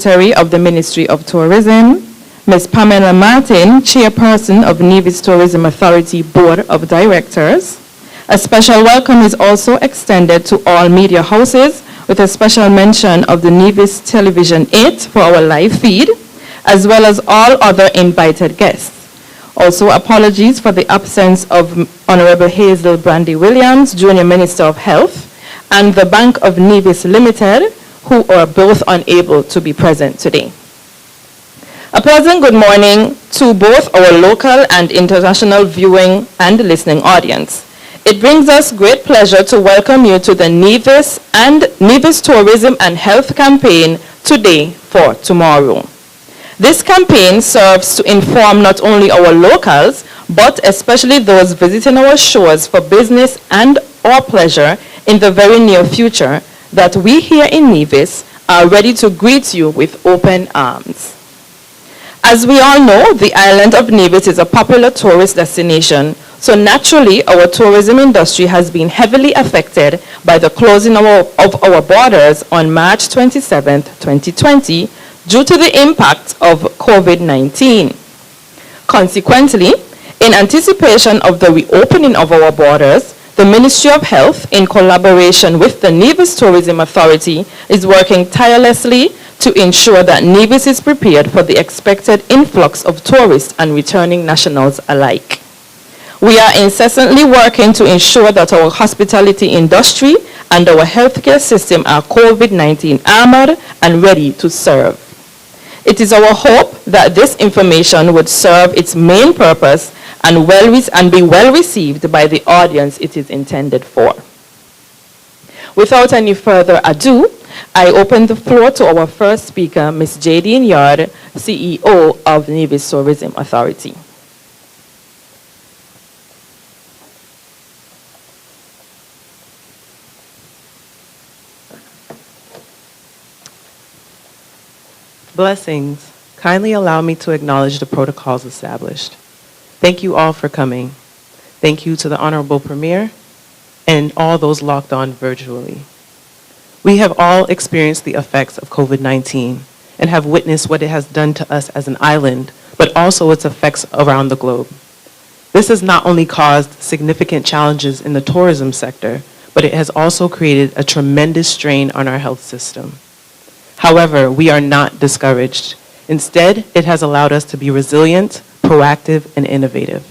Secretary of the Ministry of Tourism, Ms. Pamela Martin, Chairperson of Nevis Tourism Authority Board of Directors. A special welcome is also extended to all media houses, with a special mention of the Nevis Television 8 for our live feed, as well as all other invited guests. Also, apologies for the absence of Honorable Hazel Brandy Williams, Junior Minister of Health, and the Bank of Nevis Limited, who are both unable to be present today. A pleasant good morning to both our local and international viewing and listening audience. It brings us great pleasure to welcome you to the Nevis Tourism and Health campaign, Today for Tomorrow. This campaign serves to inform not only our locals, but especially those visiting our shores for business and or pleasure in the very near future, that we here in Nevis are ready to greet you with open arms. As we all know, the island of Nevis is a popular tourist destination, so naturally our tourism industry has been heavily affected by the closing of our borders on March 27, 2020, due to the impact of COVID-19. Consequently, in anticipation of the reopening of our borders, the Ministry of Health, in collaboration with the Nevis Tourism Authority, is working tirelessly to ensure that Nevis is prepared for the expected influx of tourists and returning nationals alike. We are incessantly working to ensure that our hospitality industry and our healthcare system are COVID-19 armored and ready to serve. It is our hope that this information would serve its main purpose and be well received by the audience it is intended for. Without any further ado, I open the floor to our first speaker, Ms. Jadine Yard, CEO of Nevis Tourism Authority. Blessings. Kindly allow me to acknowledge the protocols established. Thank you all for coming. Thank you to the Honorable Premier and all those logged on virtually. We have all experienced the effects of COVID-19 and have witnessed what it has done to us as an island, but also its effects around the globe. This has not only caused significant challenges in the tourism sector, but it has also created a tremendous strain on our health system. However, we are not discouraged. Instead, it has allowed us to be resilient, proactive, and innovative.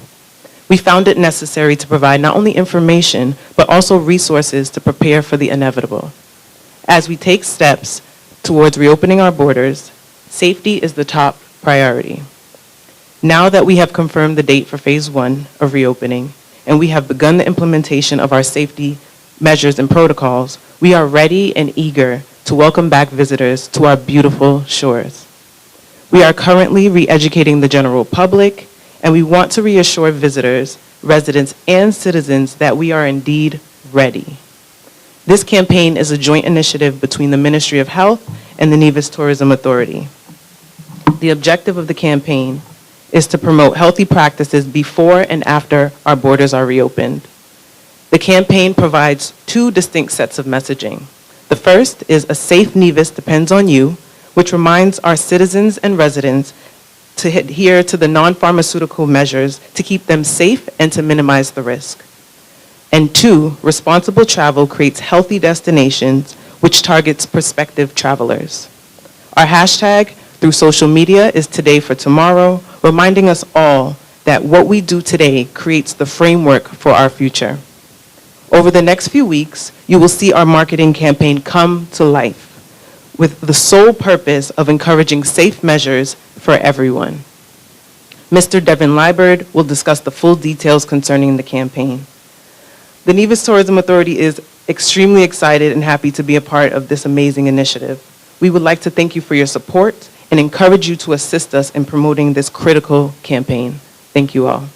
We found it necessary to provide not only information, but also resources to prepare for the inevitable. As we take steps towards reopening our borders, safety is the top priority. Now that we have confirmed the date for phase 1 of reopening, and we have begun the implementation of our safety measures and protocols, we are ready and eager to welcome back visitors to our beautiful shores. We are currently re-educating the general public, and we want to reassure visitors, residents, and citizens that we are indeed ready. This campaign is a joint initiative between the Ministry of Health and the Nevis Tourism Authority. The objective of the campaign is to promote healthy practices before and after our borders are reopened. The campaign provides 2 distinct sets of messaging. The first is A Safe Nevis Depends on You, which reminds our citizens and residents to adhere to the non-pharmaceutical measures to keep them safe and to minimize the risk. And 2, Responsible Travel creates healthy destinations, which targets prospective travelers. Our hashtag through social media is Today for Tomorrow, reminding us all that what we do today creates the framework for our future. Over the next few weeks, you will see our marketing campaign come to life with the sole purpose of encouraging safe measures for everyone. Mr. Devin Liebert will discuss the full details concerning the campaign. The Nevis Tourism Authority is extremely excited and happy to be a part of this amazing initiative. We would like to thank you for your support and encourage you to assist us in promoting this critical campaign. Thank you all.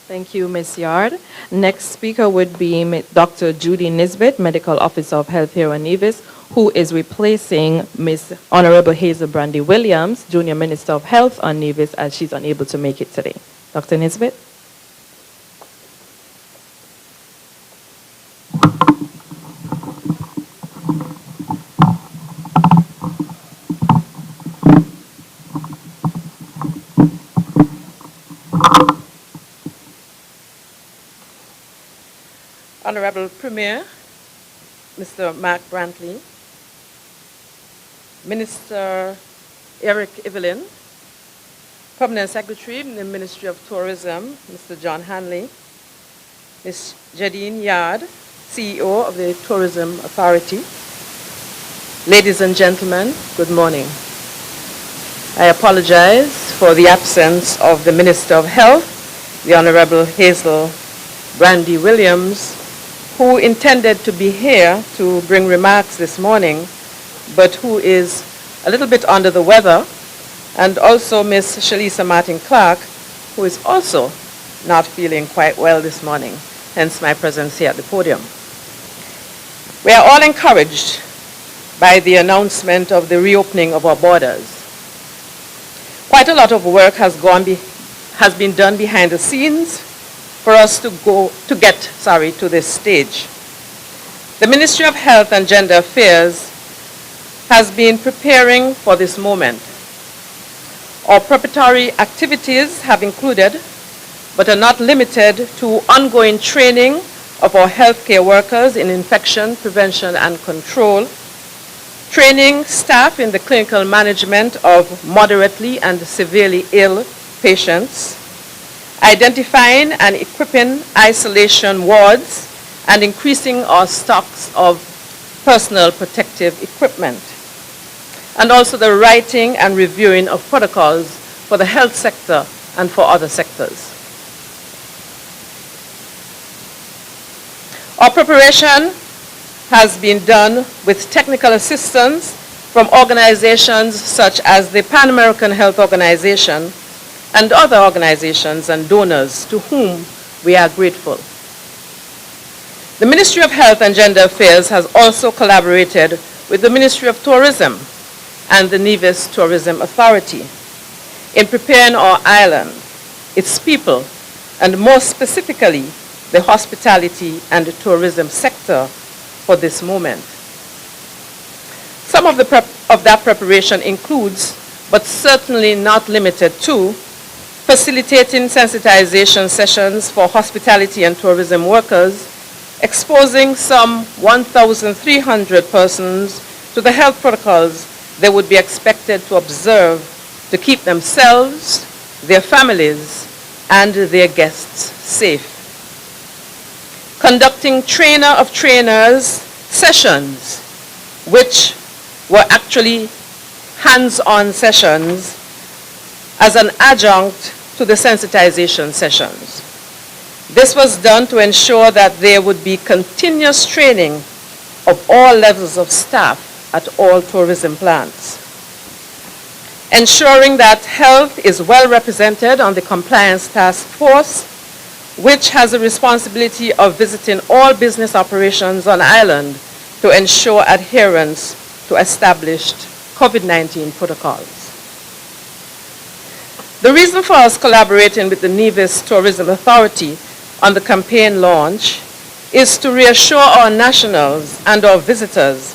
Thank you, Ms. Yard. Next speaker would be Dr. Judy Nisbet, Medical Officer of Health here in Nevis, who is replacing Ms. Honorable Hazel Brandy Williams, Junior Minister of Health on Nevis, as she's unable to make it today. Dr. Nisbet. Honorable Premier, Mr. Mark Brantley, Minister Eric Evelyn, Permanent Secretary in the Ministry of Tourism, Mr. John Hanley, Ms. Jadine Yard, CEO of the Tourism Authority. Ladies and gentlemen, good morning. I apologize for the absence of the Minister of Health, the Honorable Hazel Brandy Williams, who intended to be here to bring remarks this morning, but who is a little bit under the weather, and also Ms. Shalisa Martin-Clark, who is also not feeling quite well this morning, hence my presence here at the podium. We are all encouraged by the announcement of the reopening of our borders. Quite a lot of work has been done behind the scenes for us to get to this stage. The Ministry of Health and Gender Affairs has been preparing for this moment. Our preparatory activities have included, but are not limited to, ongoing training of our healthcare workers in infection prevention and control, training staff in the clinical management of moderately and severely ill patients, identifying and equipping isolation wards, and increasing our stocks of personal protective equipment, and also the writing and reviewing of protocols for the health sector and for other sectors. Our preparation has been done with technical assistance from organizations such as the Pan American Health Organization and other organizations and donors to whom we are grateful. The Ministry of Health and Gender Affairs has also collaborated with the Ministry of Tourism and the Nevis Tourism Authority in preparing our island, its people, and more specifically, the hospitality and tourism sector for this moment. Some of that preparation includes, but certainly not limited to, facilitating sensitization sessions for hospitality and tourism workers, exposing some 1,300 persons to the health protocols they would be expected to observe to keep themselves, their families, and their guests safe. Conducting trainer of trainers sessions, which were actually hands-on sessions as an adjunct to the sensitization sessions. This was done to ensure that there would be continuous training of all levels of staff at all tourism plants. Ensuring that health is well represented on the compliance task force, which has a responsibility of visiting all business operations on island to ensure adherence to established COVID-19 protocols. The reason for us collaborating with the Nevis Tourism Authority on the campaign launch is to reassure our nationals and our visitors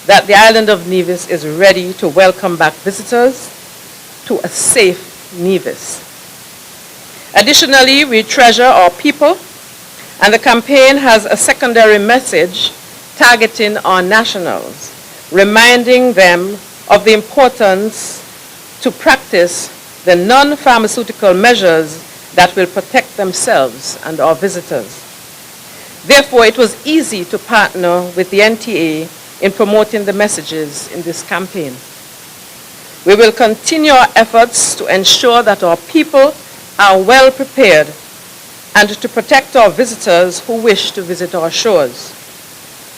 that the island of Nevis is ready to welcome back visitors to a safe Nevis. Additionally, we treasure our people, and the campaign has a secondary message targeting our nationals, reminding them of the importance to practice the non-pharmaceutical measures that will protect themselves and our visitors. Therefore, it was easy to partner with the NTA in promoting the messages in this campaign. We will continue our efforts to ensure that our people are well prepared and to protect our visitors who wish to visit our shores.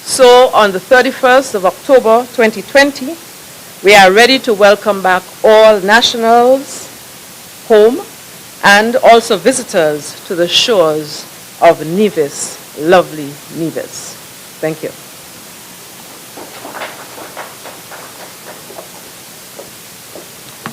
So on the 31st of October 2020, we are ready to welcome back all nationals home and also visitors to the shores of Nevis, lovely Nevis. Thank you.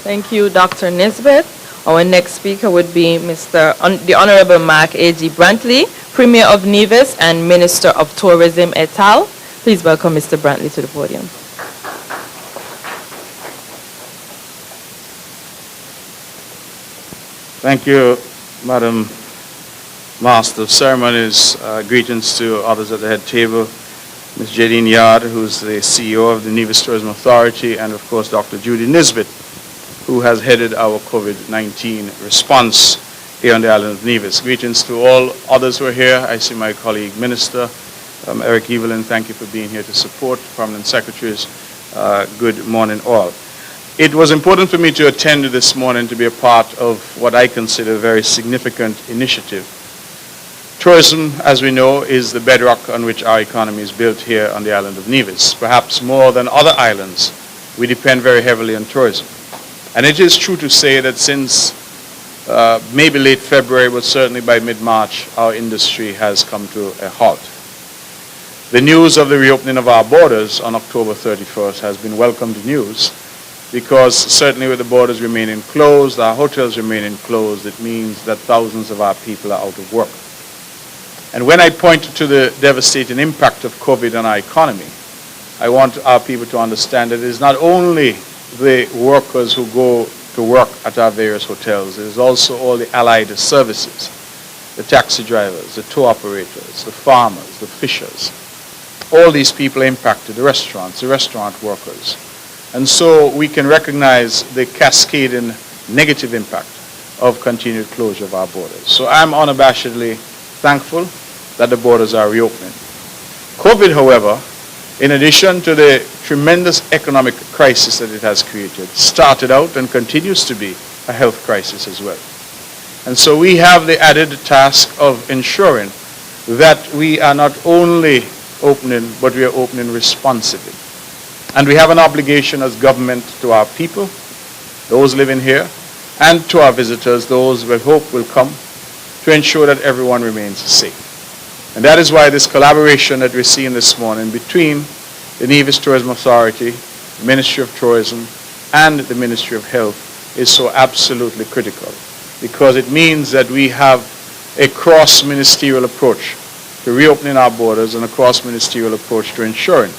Thank you, Dr. Nisbet. Our next speaker would be the Honorable Mark A.G. Brantley, Premier of Nevis and Minister of Tourism et al. Please welcome Mr. Brantley to the podium. Thank you, Madam Master of Ceremonies, greetings to others at the head table, Ms. Jadine Yard, who's the CEO of the Nevis Tourism Authority, and of course Dr. Judy Nisbet, who has headed our COVID-19 response here on the island of Nevis. Greetings to all others who are here. I see my colleague Minister Eric Evelyn, thank you for being here to support. Permanent Secretaries, good morning all. It was important for me to attend this morning to be a part of what I consider a very significant initiative. Tourism, as we know, is the bedrock on which our economy is built here on the island of Nevis. Perhaps more than other islands, we depend very heavily on tourism. And it is true to say that since maybe late February, but certainly by mid-March, our industry has come to a halt. The news of the reopening of our borders on October 31st has been welcomed news, because certainly with the borders remaining closed, our hotels remaining closed, it means that thousands of our people are out of work. And when I point to the devastating impact of COVID on our economy, I want our people to understand that it is not only the workers who go to work at our various hotels, it is also all the allied services, the taxi drivers, the tour operators, the farmers, the fishers. All these people impacted, the restaurants, the restaurant workers. And so we can recognize the cascading negative impact of continued closure of our borders. So I'm unabashedly thankful that the borders are reopening. COVID, however, in addition to the tremendous economic crisis that it has created, started out and continues to be a health crisis as well. And so we have the added task of ensuring that we are not only opening, but we are opening responsibly. And we have an obligation as government to our people, those living here, and to our visitors, those we hope will come, to ensure that everyone remains safe. And that is why this collaboration that we're seeing this morning between the Nevis Tourism Authority, the Ministry of Tourism, and the Ministry of Health is so absolutely critical, because it means that we have a cross-ministerial approach to reopening our borders and a cross-ministerial approach to ensuring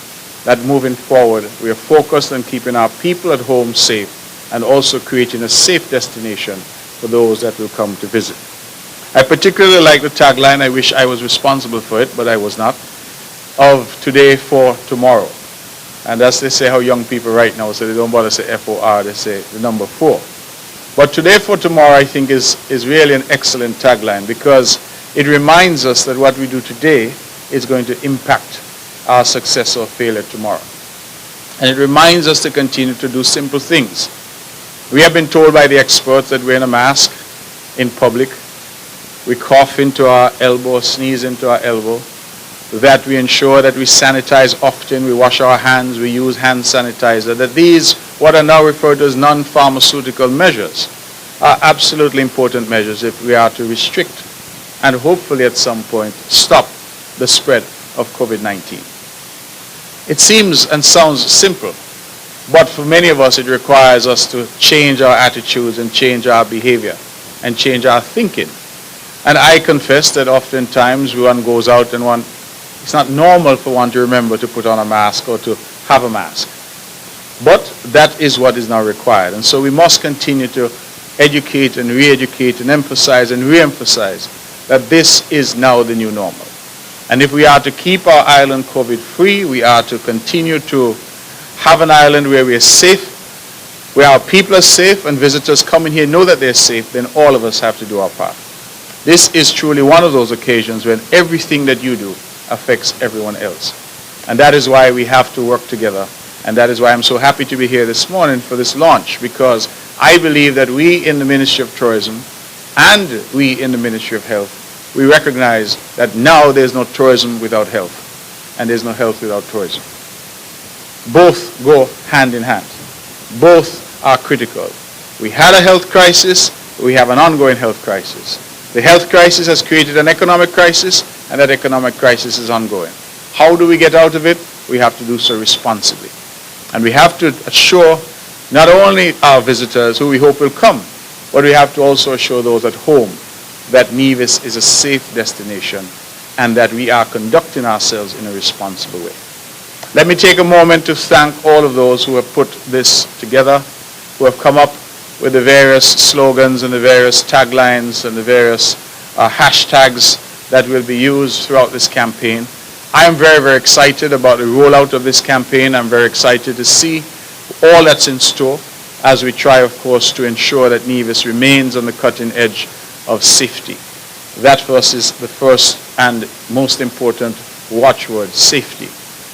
that moving forward we are focused on keeping our people at home safe and also creating a safe destination for those that will come to visit. I particularly like the tagline, I wish I was responsible for it, but I was not, of Today for Tomorrow. And as they say how young people right now, so they don't bother to say F-O-R, they say the number 4. But Today for Tomorrow, I think, is really an excellent tagline, because it reminds us that what we do today is going to impact our success or failure tomorrow. And it reminds us to continue to do simple things. We have been told by the experts that wearing a mask in public, we cough into our elbow, sneeze into our elbow, that we ensure that we sanitize often, we wash our hands, we use hand sanitizer, that these, what are now referred to as non-pharmaceutical measures, are absolutely important measures if we are to restrict and hopefully at some point stop the spread of COVID-19. It seems and sounds simple, but for many of us it requires us to change our attitudes and change our behavior and change our thinking. And I confess that oftentimes one goes out and it's not normal for one to remember to put on a mask or to have a mask. But that is what is now required. And so we must continue to educate and re-educate and emphasize and re-emphasize that this is now the new normal. And if we are to keep our island COVID-free, we are to continue to have an island where we are safe, where our people are safe, and visitors coming here know that they're safe, then all of us have to do our part. This is truly one of those occasions when everything that you do affects everyone else. And that is why we have to work together. And that is why I'm so happy to be here this morning for this launch, because I believe that we in the Ministry of Tourism and we in the Ministry of Health, we recognize that now there's no tourism without health, and there's no health without tourism. Both go hand in hand. Both are critical. We had a health crisis, we have an ongoing health crisis. The health crisis has created an economic crisis, and that economic crisis is ongoing. How do we get out of it? We have to do so responsibly. And we have to assure not only our visitors, who we hope will come, but we have to also assure those at home that Nevis is a safe destination and that we are conducting ourselves in a responsible way. Let me take a moment to thank all of those who have put this together, who have come up with the various slogans and the various taglines and the various hashtags that will be used throughout this campaign. I am very, very excited about the rollout of this campaign. I'm very excited to see all that's in store as we try, of course, to ensure that Nevis remains on the cutting edge of safety. That for us is the first and most important watchword, safety.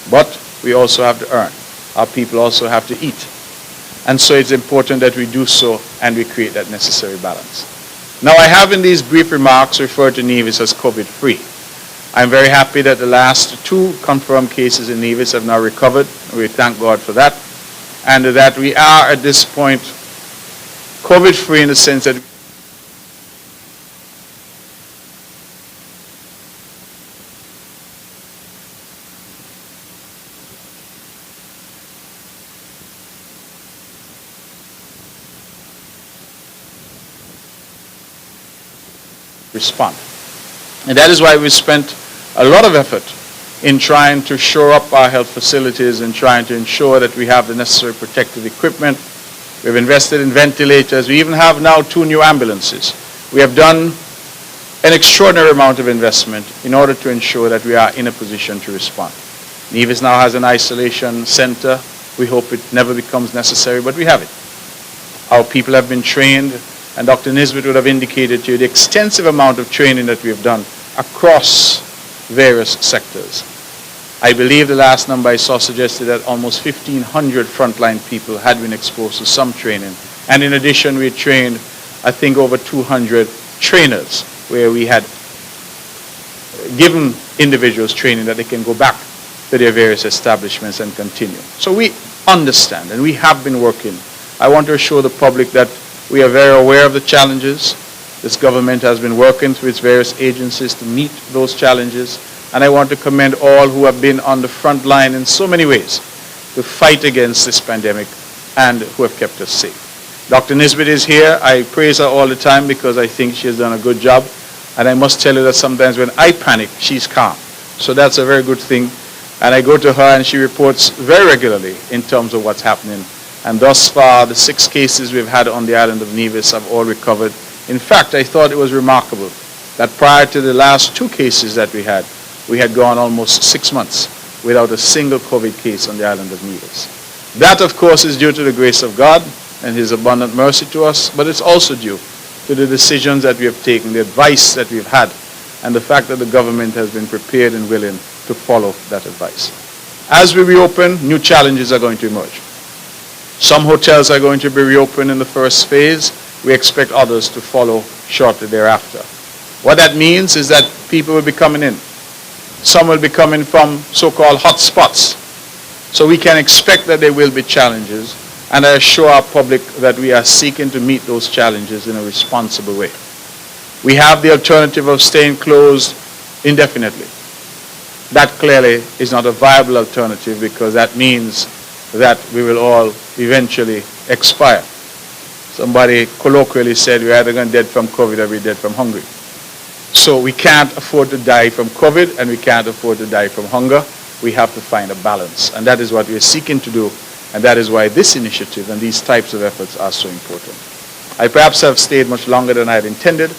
But we also have to earn. Our people also have to eat. And so it's important that we do so and we create that necessary balance. Now, I have in these brief remarks referred to Nevis as COVID-free. I'm very happy that the last 2 confirmed cases in Nevis have now recovered. We thank God for that. And that we are at this point COVID-free in the sense that respond. And that is why we spent a lot of effort in trying to shore up our health facilities and trying to ensure that we have the necessary protective equipment. We've invested in ventilators. We even have now 2 new ambulances. We have done an extraordinary amount of investment in order to ensure that we are in a position to respond. Nevis now has an isolation center. We hope it never becomes necessary, but we have it. Our people have been trained, and Dr. Nisbet would have indicated to you the extensive amount of training that we have done across various sectors. I believe the last number I saw suggested that almost 1,500 frontline people had been exposed to some training. And in addition, we trained, I think, over 200 trainers, where we had given individuals training that they can go back to their various establishments and continue. So we understand, and we have been working. I want to assure the public that we are very aware of the challenges. This government has been working through its various agencies to meet those challenges. And I want to commend all who have been on the front line in so many ways to fight against this pandemic and who have kept us safe. Dr. Nisbet is here. I praise her all the time because I think she has done a good job. And I must tell you that sometimes when I panic, she's calm. So that's a very good thing. And I go to her and she reports very regularly in terms of what's happening. And thus far, the 6 cases we've had on the island of Nevis have all recovered. In fact, I thought it was remarkable that prior to the last 2 cases that we had gone almost 6 months without a single COVID case on the island of Nevis. That, of course, is due to the grace of God and His abundant mercy to us, but it's also due to the decisions that we have taken, the advice that we've had, and the fact that the government has been prepared and willing to follow that advice. As we reopen, new challenges are going to emerge. Some hotels are going to be reopened in the first phase. We expect others to follow shortly thereafter. What that means is that people will be coming in. Some will be coming from so-called hot spots. So we can expect that there will be challenges, and I assure our public that we are seeking to meet those challenges in a responsible way. We have the alternative of staying closed indefinitely. That clearly is not a viable alternative because that means that we will all eventually expire. Somebody colloquially said we're either going to dead from COVID or we're dead from hunger. So we can't afford to die from COVID and we can't afford to die from hunger. We have to find a balance. And that is what we're seeking to do. And that is why this initiative and these types of efforts are so important. I perhaps have stayed much longer than I had intended,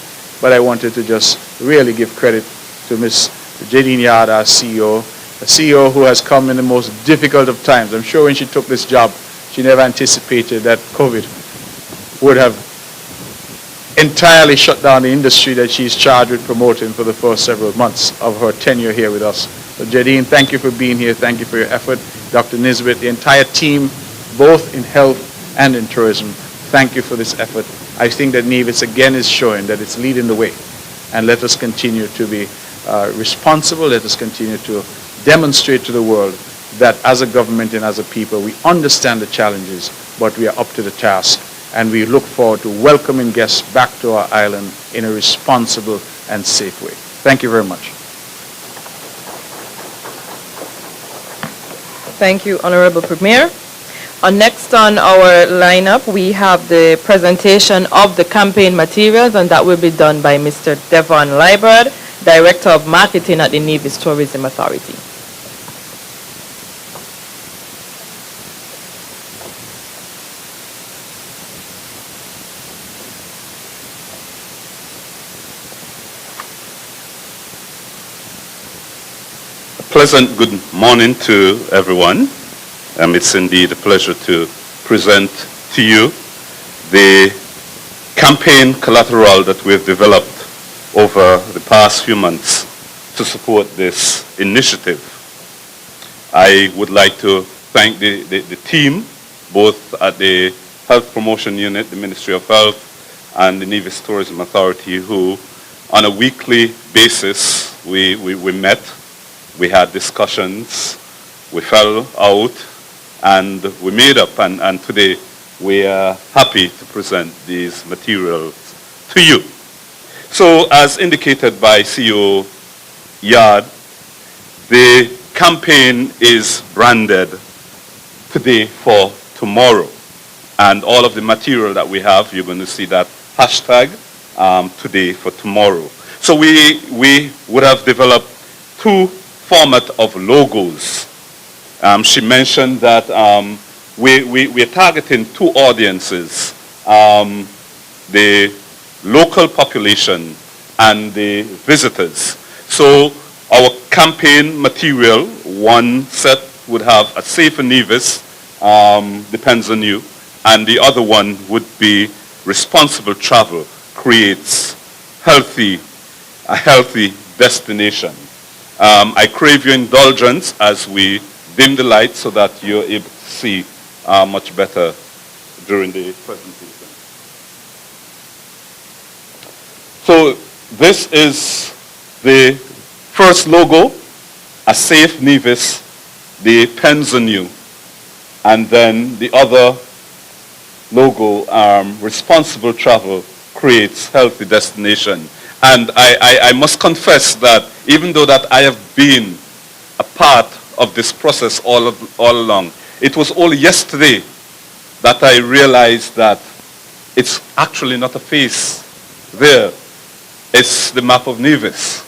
but I wanted to just really give credit to Ms. Jadine Yard, our CEO, a CEO who has come in the most difficult of times. I'm sure when she took this job, she never anticipated that COVID would have entirely shut down the industry that she's charged with promoting for the first several months of her tenure here with us. So Jadine, thank you for being here. Thank you for your effort. Dr. Nisbet, the entire team, both in health and in tourism, thank you for this effort. I think that Nevis again is showing that it's leading the way. And let us continue to be responsible. Let us continue to demonstrate to the world that as a government and as a people, we understand the challenges, but we are up to the task. And we look forward to welcoming guests back to our island in a responsible and safe way. Thank you very much. Thank you, Honorable Premier. Next on our lineup, we have the presentation of the campaign materials, and that will be done by Mr. Devon Liebert, Director of Marketing at the Nevis Tourism Authority. Pleasant good morning to everyone. It's indeed a pleasure to present to you the campaign collateral that we've developed over the past few months to support this initiative. I would like to thank the team, both at the Health Promotion Unit, the Ministry of Health, and the Nevis Tourism Authority, who on a weekly basis we met. We had discussions, we fell out, and we made up, and today we are happy to present these materials to you. So, as indicated by CEO Yard, the campaign is branded Today for Tomorrow. And all of the material that we have, you're going to see that hashtag Today for Tomorrow. So we would have developed two format of logos. She mentioned that we're targeting two audiences, the local population and the visitors. So our campaign material, one set would have a safer Nevis, depends on you, and the other one would be responsible travel creates a healthy destination. I crave your indulgence as we dim the light so that you're able to see much better during the presentation. So this is the first logo, a safe Nevis, the pens on you, and then the other logo, responsible travel creates healthy destination. And I must confess that even though that I have been a part of this process all along, it was only yesterday that I realized that it's actually not a face there. It's the map of Nevis,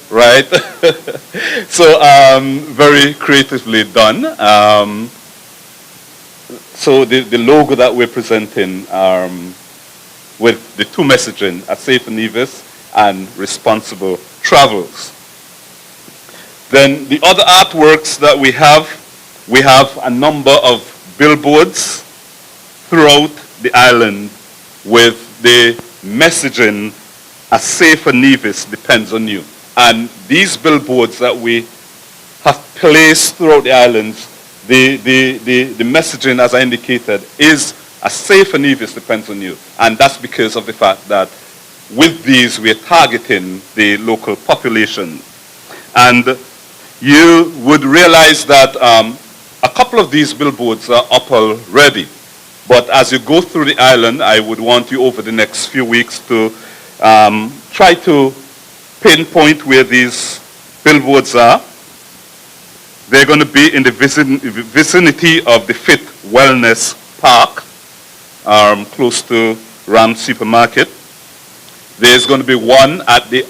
right? So very creatively done. So the logo that we're presenting with the two messaging, a safe Nevis and responsible travels. Then the other artworks that we have a number of billboards throughout the island with the messaging, a safer Nevis depends on you. And these billboards that we have placed throughout the islands, the messaging, as I indicated, is a safer Nevis depends on you. And that's because of the fact that with these, we are targeting the local population. And you would realize that a couple of these billboards are up already. But as you go through the island, I would want you over the next few weeks to try to pinpoint where these billboards are. They're going to be in the vicinity of the Fit Wellness Park, close to Ram Supermarket. There's going to be one at the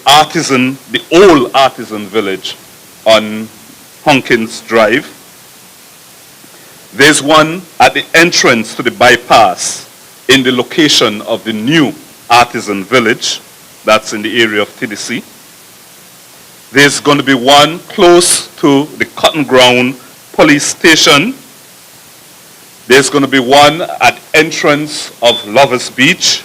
old Artisan Village on Hunkins Drive. There's one at the entrance to the bypass in the location of the new Artisan Village. That's in the area of TDC. There's going to be one close to the Cotton Ground Police Station. There's going to be one at entrance of Lovers Beach.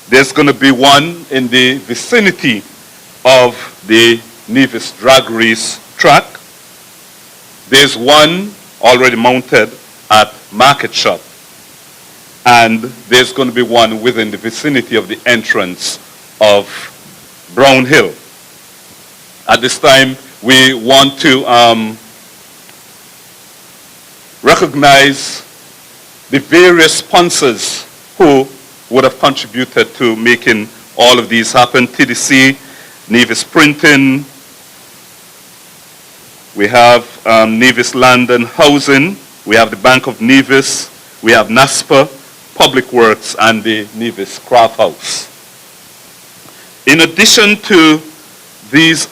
There's going to be one in the vicinity of the Nevis Drag Race track. There's one already mounted at Market Shop. And there's going to be one within the vicinity of the entrance of Brown Hill. At this time, we want to recognize the various sponsors who would have contributed to making all of these happen. TDC, Nevis Printing, we have Nevis Land and Housing, we have the Bank of Nevis, we have NASPA, Public Works, and the Nevis Craft House. In addition to these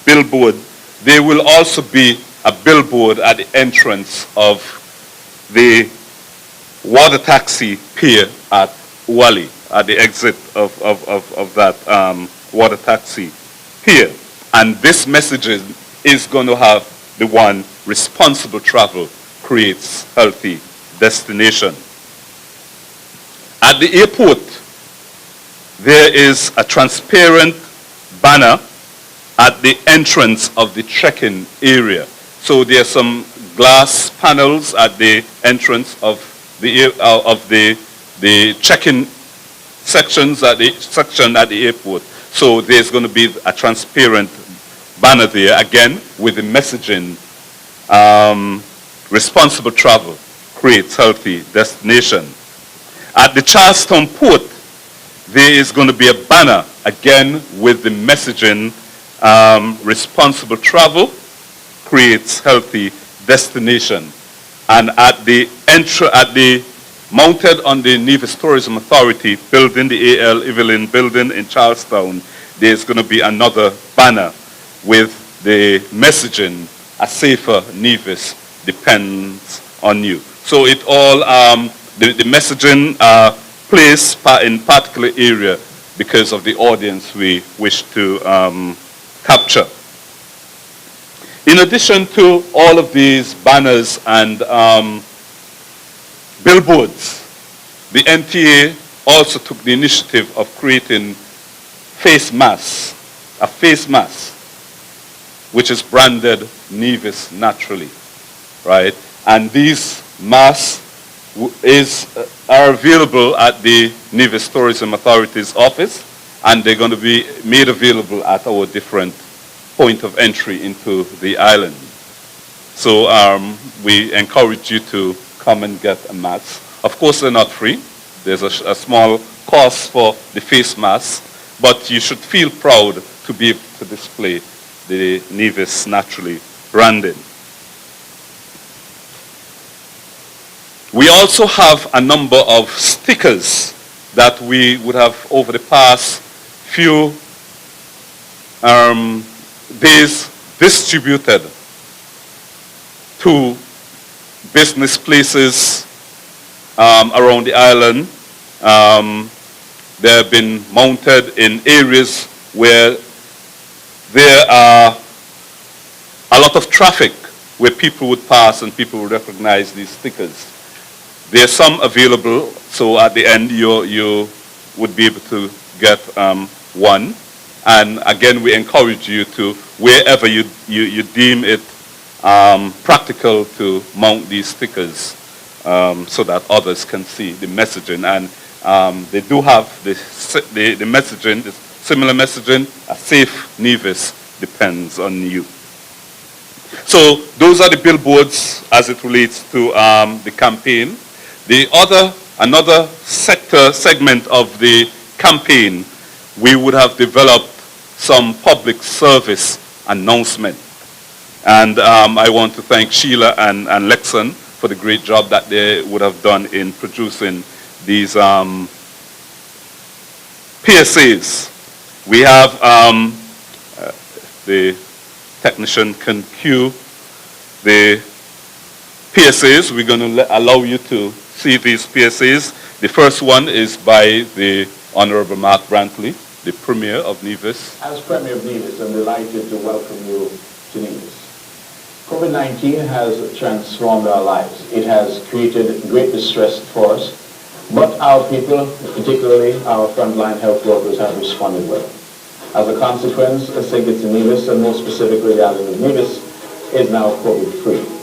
billboards, there will also be a billboard at the entrance of the water taxi pier at Uwali, at the exit of that water taxi pier. And this message is going to have the one responsible travel creates healthy destination. At the airport, there is a transparent banner at the entrance of the check-in area. So there are some glass panels at the entrance of the check-in section at the airport. So there's going to be a transparent banner there, again, with the messaging, responsible travel creates healthy destination. At the Charlestown port, there is going to be a banner, again, with the messaging, responsible travel creates healthy destination. And mounted on the Nevis Tourism Authority building, the A.L. Evelyn building in Charlestown, there's going to be another banner with the messaging, a safer Nevis depends on you. So it all, the messaging placed in particular area because of the audience we wish to capture. In addition to all of these banners and billboards, the NTA also took the initiative of creating face masks, a face mask, which is branded Nevis Naturally, right? And these masks are available at the Nevis Tourism Authority's office, and they're going to be made available at our different point of entry into the island. So we encourage you to come and get a mask. Of course, they're not free. There's a small cost for the face mask, but you should feel proud to be able to display the Nevis Naturally branding. We also have a number of stickers that we would have over the past few days distributed to business places around the island. They have been mounted in areas where there are a lot of traffic, where people would pass and people would recognize these stickers. There are some available, so at the end you would be able to get one. And again, we encourage you to, wherever you deem it practical, to mount these stickers so that others can see the messaging. And they do have the messaging, the similar messaging, a safe Nevis depends on you. So those are the billboards as it relates to the campaign. Another segment of the campaign, we would have developed some public service announcement. And I want to thank Sheila and Lexon for the great job that they would have done in producing these PSAs. We have the technician can cue the PSAs. We're going to allow you to see these PSAs. The first one is by the Honorable Mark Brantley, the Premier of Nevis. As Premier of Nevis, I'm delighted to welcome you to Nevis. COVID-19 has transformed our lives. It has created great distress for us, but our people, particularly our frontline health workers, have responded well. As a consequence, St. Kitts and Nevis, and more specifically the island of Nevis, is now COVID-free.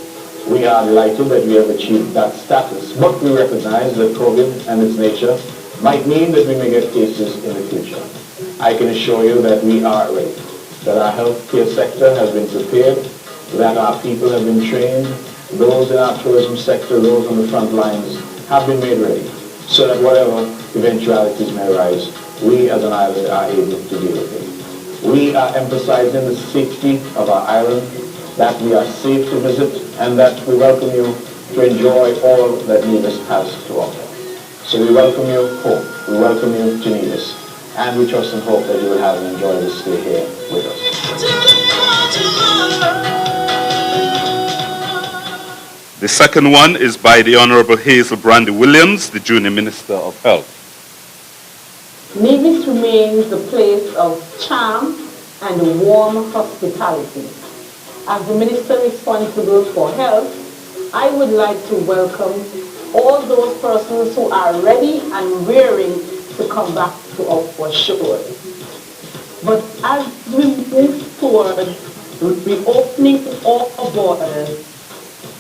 We are delighted that we have achieved that status, but we recognize that COVID and its nature might mean that we may get cases in the future. I can assure you that we are ready, that our healthcare sector has been prepared, that our people have been trained, those in our tourism sector, those on the front lines have been made ready, so that whatever eventualities may arise, we as an island are able to deal with it. We are emphasizing the safety of our island, that we are safe to visit, and that we welcome you to enjoy all that Nevis has to offer. So we welcome you home, we welcome you to Nevis, and we trust and hope that you will have an enjoyable stay here with us. The second one is by the Honorable Hazel Brandy Williams, the Junior Minister of Health. Nevis remains a place of charm and warm hospitality. As the Minister responsible for health, I would like to welcome all those persons who are ready and raring to come back to our shores. But as we move toward reopening all borders,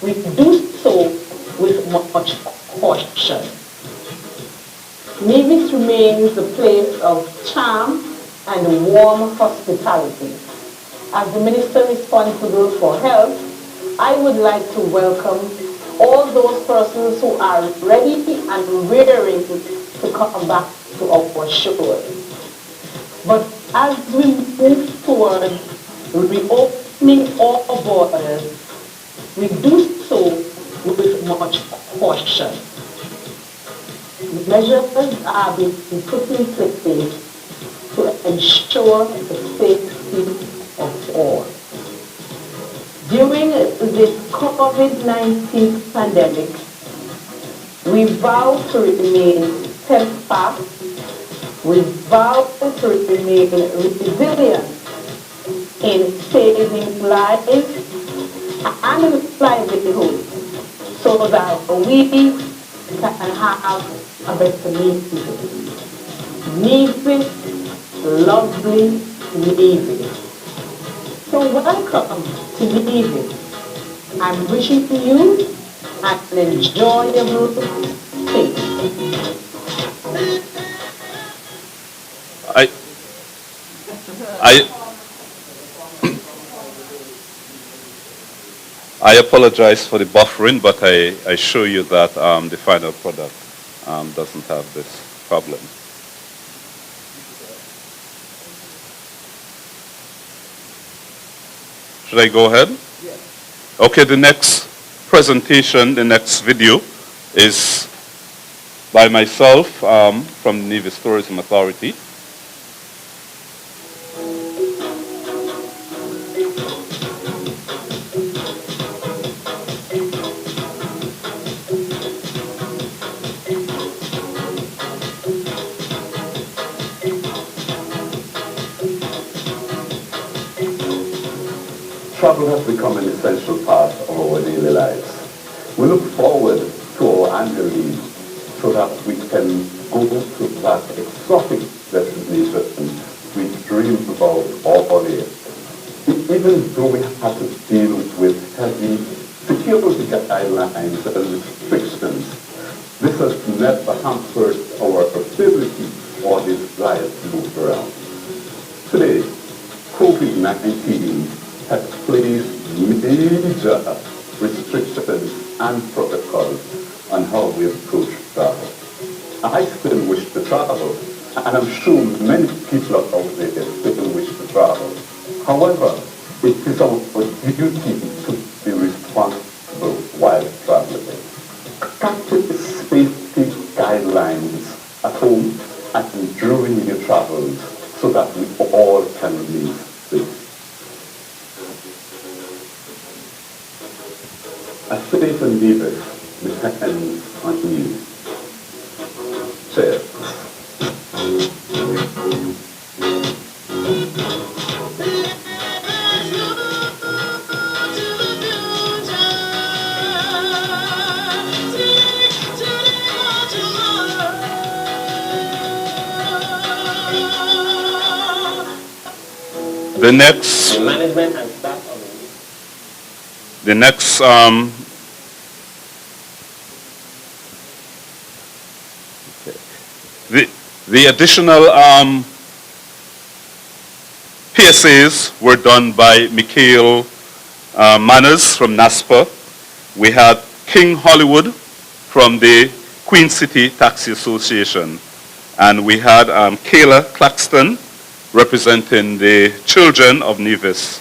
we do so with much caution. Nevis remains a place of charm and warm hospitality. As the Minister responsible for health, I would like to welcome all those persons who are ready and raring to come back to our shores. But as we move toward reopening all borders, we do so with much caution. Measures are being put in place to ensure the safety of all. During this COVID-19 pandemic, we vow to remain steadfast, we vow to remain resilient in saving lives and livelihood so that we can have a better Nevis. Nevis, lovely Nevis. So welcome to Nevis. I'm wishing you an enjoyable stay. I apologize for the buffering, but I assure you that the final product doesn't have this problem. Should I go ahead? Yes. Okay, the next presentation, the next video is by myself from the Nevis Tourism Authority. Travel has become an essential part of our daily lives. We look forward to our annual leave so that we can go to that exotic destination we dream about all year. Even though we have to deal with heavy security guidelines and restrictions, this has never hampered our ability or desire to move around. Today, COVID-19 has placed major restrictions and protocols on how we approach travel. I still wish to travel, and I'm sure many people out there still wish to travel. However, it is our duty to be responsible while traveling. Practice safety guidelines at home and during your travels so that we all can remain safe. A safe and Nevis depends on you. Cheers. The next Management and staff The next the additional PSAs were done by Mikhail Manners from NASPA. We had King Hollywood from the Queen City Taxi Association. And we had Kayla Claxton representing the children of Nevis,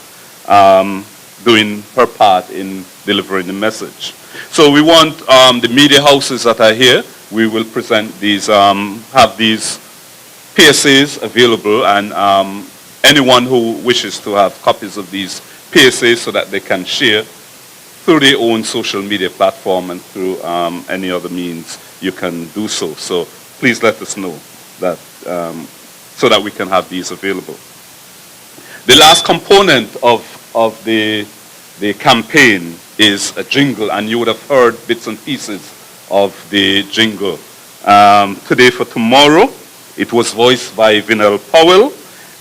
doing her part in delivering the message. So we want the media houses that are here, we will present these, have these PSAs available, and anyone who wishes to have copies of these PSAs so that they can share through their own social media platform and through any other means, you can do so. So please let us know that, so that we can have these available. The last component of the the campaign is a jingle, and you would have heard bits and pieces of the jingle. Today for Tomorrow, it was voiced by Vinell Powell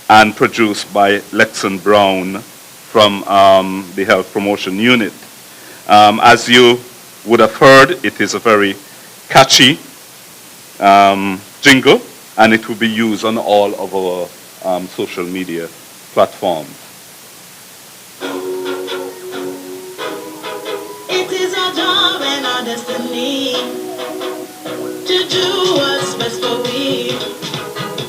and produced by Lexon Brown from the Health Promotion Unit. As you would have heard, it is a very catchy jingle, and it will be used on all of our social media platforms. It is our job and our destiny to do what's best for we.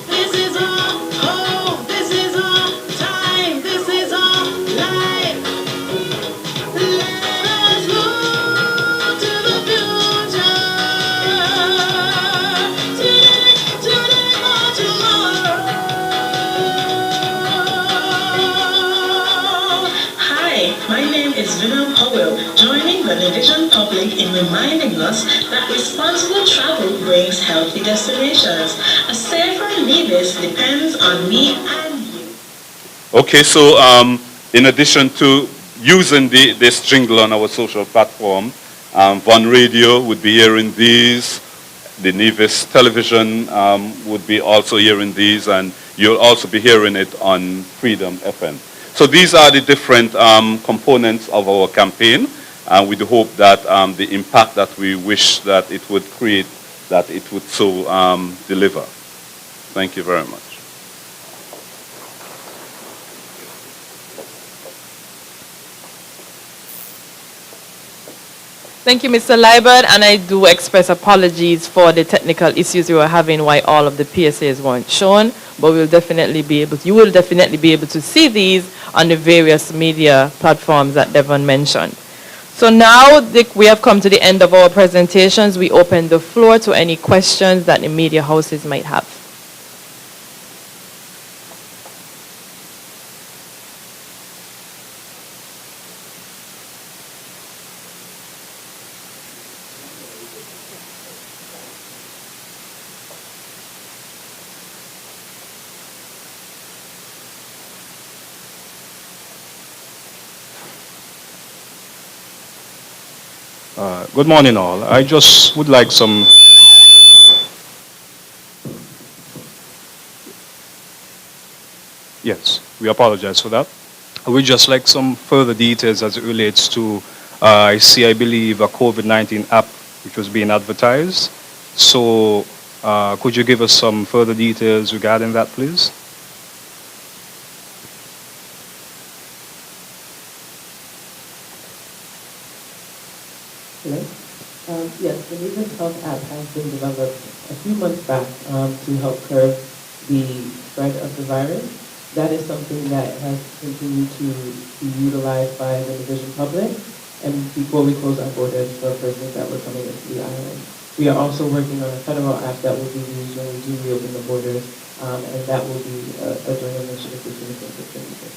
This is our home, this is our time, this is our life. Let us move to the future. Today for tomorrow. Hi, my name is Vinell Powell, joining the Division Public in reminding us that responsible travel brings healthy destinations. A safer Nevis depends on me and you. Okay, so in addition to using this jingle on our social platform, Von Radio would be hearing these, the Nevis Television would be also hearing these, and you'll also be hearing it on Freedom FM. So these are the different components of our campaign, and we do hope that the impact that we wish that it would create, that it would so deliver. Thank you very much. Thank you, Mr. Liebert, and I do express apologies for the technical issues we were having why all of the PSAs weren't shown, but you will definitely be able to see these on the various media platforms that Devon mentioned. So now we have come to the end of our presentations. We open the floor to any questions that the media houses might have. Good morning, all. I just would like some... Yes, we apologize for that. We'd just like some further details as it relates to, I believe, a COVID-19 app which was being advertised. So could you give us some further details regarding that, please? Hello? Yes, the Nevis Health app has been developed a few months back to help curb the spread of the virus. That is something that has continued to be utilized by the Division Public, and before we close our borders for persons that were coming into the island. We are also working on a federal app that will be used when we do reopen the borders, and that will be a joint initiative between the Division.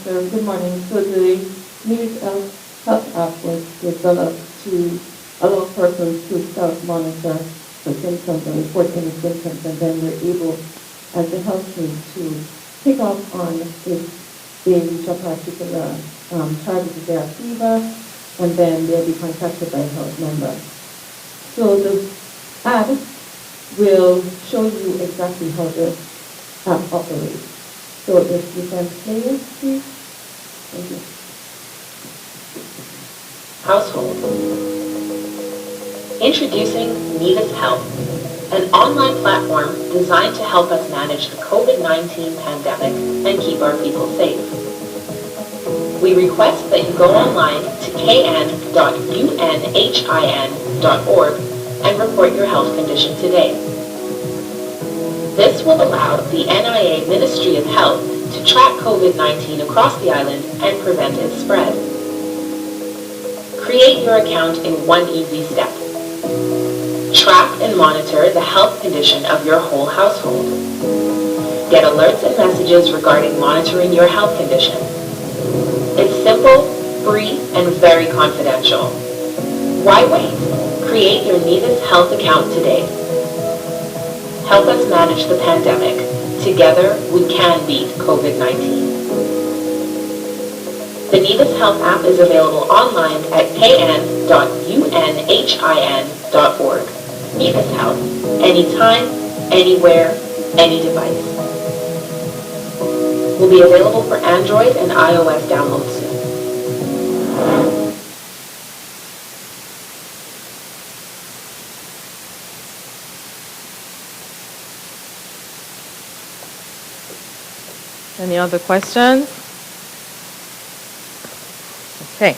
So good morning. So the Nevis Health app was developed to allow persons to self-monitor the symptoms and report any symptoms, and then we're able, as the health team, to pick up on if they reach a particular target their fever, and then they'll be contacted by a health member. So the app will show you exactly how the app operates. So if you can play it, please. Thank you. Household. Introducing Nevis Health, an online platform designed to help us manage the COVID-19 pandemic and keep our people safe. We request that you go online to kn.unhin.org and report your health condition today. This will allow the NIA Ministry of Health to track COVID-19 across the island and prevent its spread. Create your account in one easy step. Track and monitor the health condition of your whole household. Get alerts and messages regarding monitoring your health condition. It's simple, free, and very confidential. Why wait? Create your Nevis Health account today. Help us manage the pandemic. Together, we can beat COVID-19. The Nevis Health app is available online at kn.unhin.org. Nevis Health. Anytime, anywhere, any device. Will be available for Android and iOS download soon. Any other questions? Okay.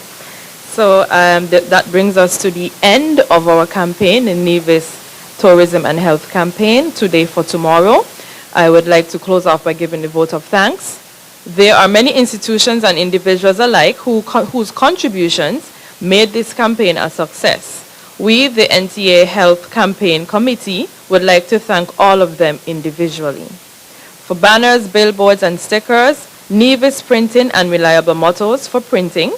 So that brings us to the end of our campaign, the Nevis Tourism and Health campaign, Today for Tomorrow. I would like to close off by giving a vote of thanks. There are many institutions and individuals alike whose contributions made this campaign a success. We, the NTA Health Campaign Committee, would like to thank all of them individually. For banners, billboards, and stickers, Nevis Printing and Reliable Mottos for printing,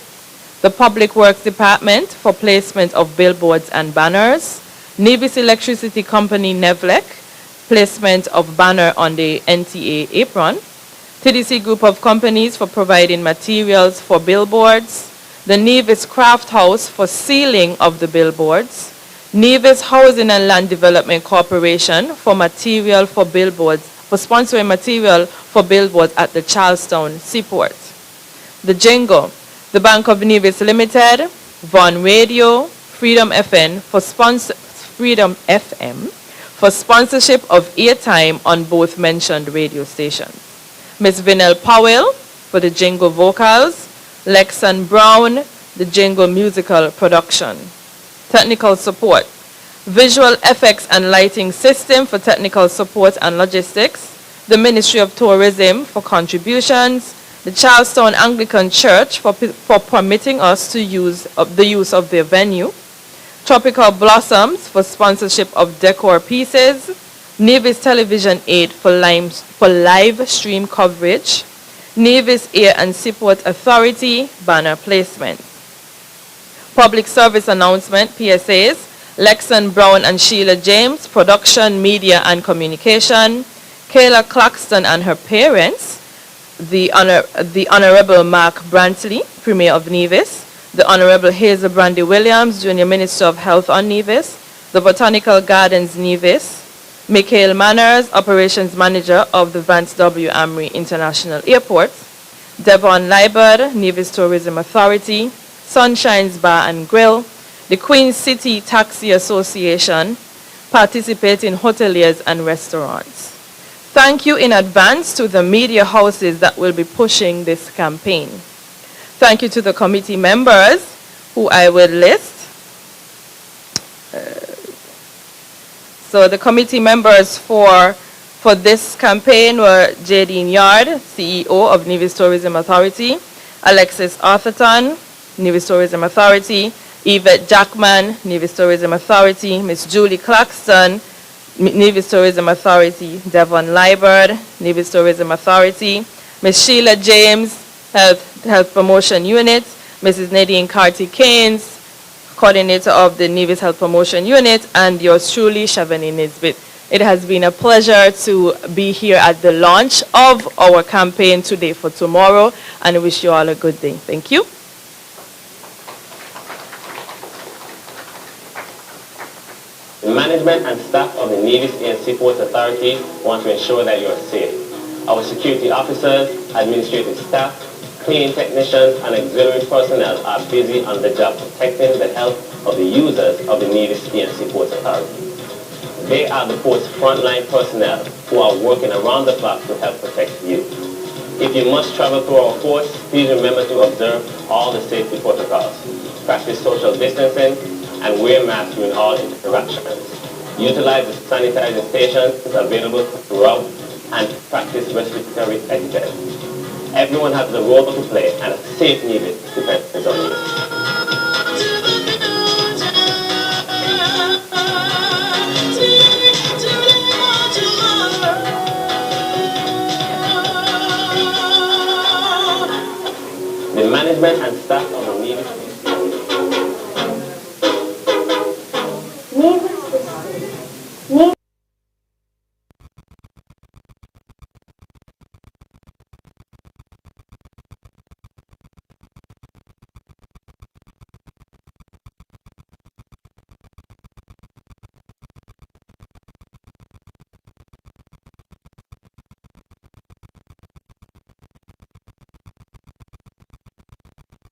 the Public Works Department for placement of billboards and banners, Nevis Electricity Company Nevlec, placement of banner on the NTA apron, TDC Group of Companies for providing materials for billboards, the Nevis Craft House for sealing of the billboards, Nevis Housing and Land Development Corporation for material for billboards, for sponsoring material for billboards at the Charlestown Seaport. The Jingo, the Bank of Nevis Limited, Vaughan Radio, Freedom FM for sponsorship of airtime on both mentioned radio stations. Ms. Vinell Powell for the Jingo vocals, Lexan Brown, the Jingo musical production. Technical support, visual effects and lighting system for technical support and logistics, the Ministry of Tourism for contributions, the Charlestown Anglican Church for permitting us to use the use of their venue, Tropical Blossoms for sponsorship of decor pieces, Nevis Television Aid for live stream coverage, Nevis Air and Seaport Authority banner placement. Public service announcement, PSAs, Lexan Brown and Sheila James, production, media and communication, Kayla Claxton and her parents, the Honorable Mark Brantley, Premier of Nevis, the Honorable Hazel Brandy Williams, Junior Minister of Health on Nevis, the Botanical Gardens Nevis, Michael Manners, Operations Manager of the Vance W. Amry International Airport, Devon Liebert, Nevis Tourism Authority, Sunshine's Bar and Grill, the Queen City Taxi Association, participating hoteliers and restaurants. Thank you in advance to the media houses that will be pushing this campaign. Thank you to the committee members who I will list. So the committee members for this campaign were Jadine Yard, CEO of Nevis Tourism Authority, Alexis Arthurton, Nevis Tourism Authority, Yvette Jackman, Nevis Tourism Authority, Miss Julie Claxton, Nevis Tourism Authority, Devon Liebert, Nevis Tourism Authority, Miss Sheila James, Health Promotion Unit, Mrs. Nadine Carty-Keynes, Coordinator of the Nevis Health Promotion Unit, and yours truly, Shavani Nisbet. It has been a pleasure to be here at the launch of our campaign Today for Tomorrow, and I wish you all a good day. Thank you. The management and staff of the Nevis Air and Seaport Authority want to ensure that you are safe. Our security officers, administrative staff, cleaning technicians, and auxiliary personnel are busy on the job protecting the health of the users of the Nevis Air and Seaport Authority. They are the port's frontline personnel who are working around the clock to help protect you. If you must travel through our course, please remember to observe all the safety protocols. Practice social distancing and wear masks during all interactions. Utilize the sanitizing stations available throughout and practice respiratory etiquette. Everyone has a role to play and a safe Nevis depends on you. The management and staff